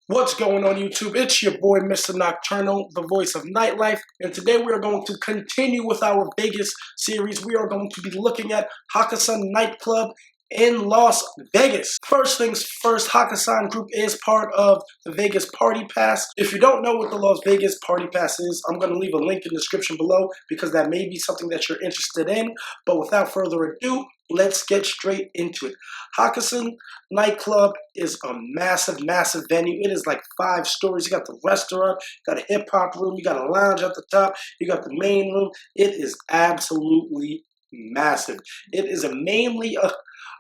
What's going on YouTube? It's your boy Mr. Nocturnal, the voice of nightlife, and today we are going to continue with our Vegas series. We are going to be looking at Hakkasan Nightclub in Las Vegas. First things first, Hakkasan Group is part of the Vegas Party Pass. If you don't know what the Las Vegas Party Pass is, I'm going to leave a link in the description below because that may be something that you're interested in. But without further ado, let's get straight into it. Hakkasan Nightclub is a massive, massive venue. It is like 5 stories. You got the restaurant, you got a hip-hop room, you got a lounge at the top, you got the main room. It is absolutely massive. It is mainly a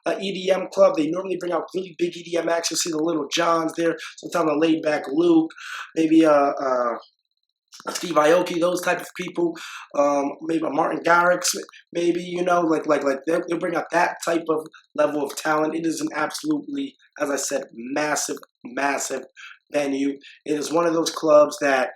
EDM club. They normally bring out really big EDM acts. You see the Little Johns there, sometimes a laid back Luke, maybe Steve Aoki, those type of people, maybe a Martin Garrix, maybe, they'll bring out that type of level of talent. It is an absolutely, as I said, massive, massive venue. It is one of those clubs that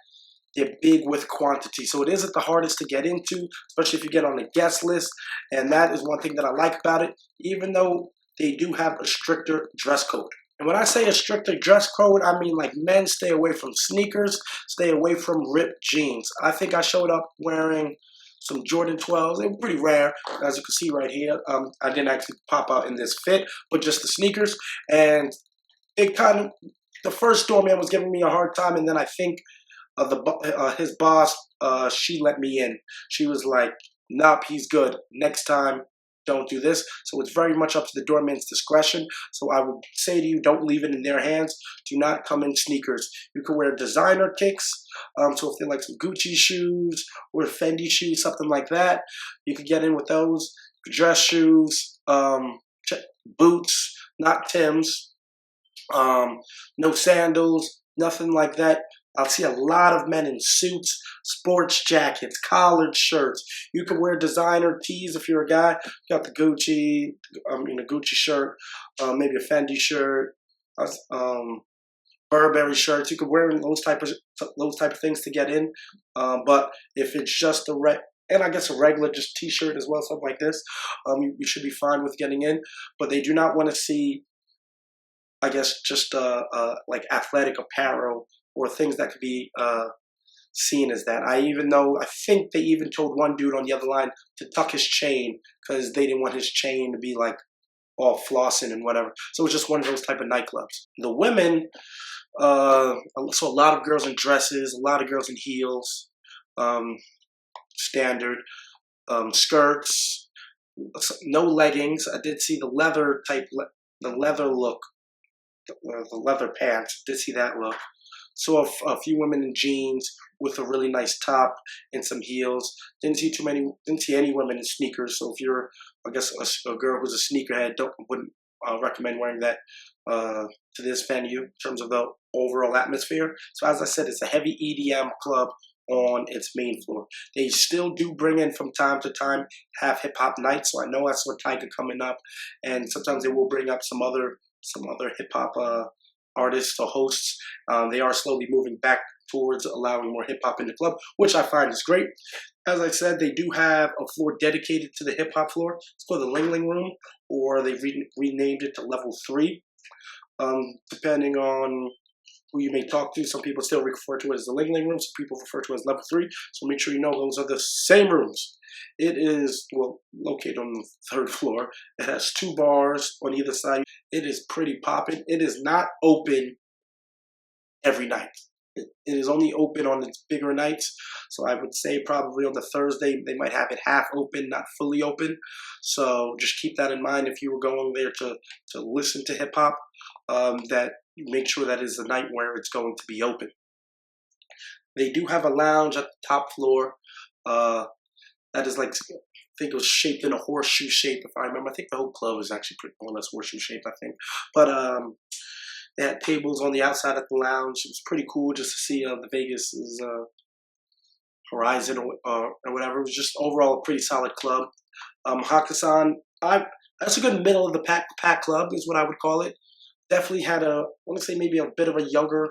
they're big with quantity. So it isn't the hardest to get into, especially if you get on the guest list. And that is one thing that I like about it, even though they do have a stricter dress code. And when I say a stricter dress code, I mean like men stay away from sneakers, stay away from ripped jeans. I think I showed up wearing some Jordan 12s. They were pretty rare, as you can see right here. I didn't actually pop out in this fit, but just the sneakers. And it kind of, the first doorman was giving me a hard time, and then I think his boss, she let me in. She was like, nope, he's good. Next time, don't do this. So it's very much up to the doorman's discretion. So I would say to you, don't leave it in their hands. Do not come in sneakers. You can wear designer kicks. So if they like some Gucci shoes or Fendi shoes, something like that, you can get in with those. Dress shoes, boots, not Timbs, no sandals, nothing like that. I'll see a lot of men in suits, sports jackets, collared shirts. You can wear designer tees if you're a guy. You got the Gucci, a Gucci shirt, maybe a Fendi shirt, Burberry shirts. You can wear those type of things to get in. But if it's just and I guess a regular just T-shirt as well, something like this, you should be fine with getting in. But they do not want to see, I guess, just like athletic apparel or things that could be seen as that. I think they even told one dude on the other line to tuck his chain because they didn't want his chain to be like all flossing and whatever. So it was just one of those type of nightclubs. The women, so a lot of girls in dresses, a lot of girls in heels, standard, skirts, no leggings. I did see the leather look, the leather pants. Did see that look. Saw a few women in jeans with a really nice top and some heels. Didn't see any women in sneakers. So if you're, I guess, a girl who's a sneakerhead, wouldn't recommend wearing that to this venue in terms of the overall atmosphere. So as I said, it's a heavy EDM club on its main floor. They still do bring in from time to time, have hip hop nights. So I know that's what Tiger coming up, and sometimes they will bring up some other hip hop artists or hosts. They are slowly moving back towards allowing more hip-hop in the club, which I find is great. As I said, they do have a floor dedicated to the hip-hop floor. It's called the Ling Ling Room, or they've renamed it to Level 3. Depending on who you may talk to, some people still refer to it as the Ling Ling Room, some people refer to it as Level 3, so make sure you know those are the same rooms. It is, located on the 3rd floor. It has 2 bars on either side. It is pretty popping. It is not open every night. It is only open on its bigger nights. So I would say probably on the Thursday, they might have it half open, not fully open. So just keep that in mind if you were going there to listen to hip hop, that you make sure that is the night where it's going to be open. They do have a lounge at the top floor. That is like, I think it was shaped in a horseshoe shape, if I remember. I think the whole club is actually pretty more or less horseshoe shape, I think. But they had tables on the outside at the lounge. It was pretty cool just to see the Vegas' horizon or whatever. It was just overall a pretty solid club. Hakkasan, that's a good middle of the pack club is what I would call it. Definitely had I want to say maybe a bit of a younger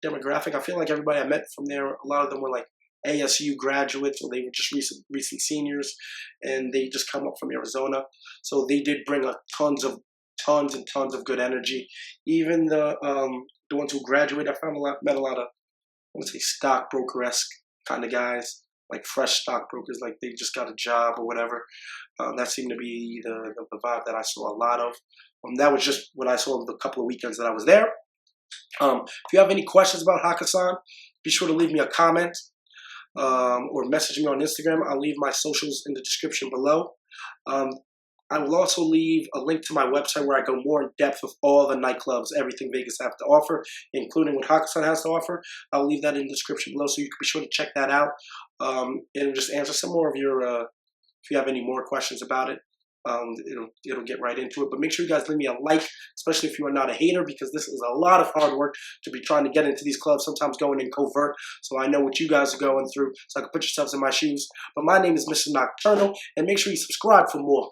demographic. I feel like everybody I met from there, a lot of them were like ASU graduates, or they were just recent seniors, and they just come up from Arizona. So they did bring tons and tons of good energy. Even the the ones who graduated. I met a lot of, I want to say, stockbroker-esque kind of guys, like fresh stockbrokers, like they just got a job or whatever. That seemed to be the vibe that I saw a lot of. That was just what I saw the couple of weekends that I was there. If you have any questions about Hakkasan, be sure to leave me a comment or message me on Instagram. I'll leave my socials in the description below. I will also leave a link to my website where I go more in depth with all the nightclubs, everything Vegas have to offer, including what Hakkasan has to offer. I'll leave that in the description below, so you can be sure to check that out. It'll just answer some more of your, if you have any more questions about it. It'll get right into it. But make sure you guys leave me a like, especially if you are not a hater, because this is a lot of hard work to be trying to get into these clubs, sometimes going in covert. So I know what you guys are going through, so I can put yourselves in my shoes. But my name is Mr. Nocturnal, and make sure you subscribe for more.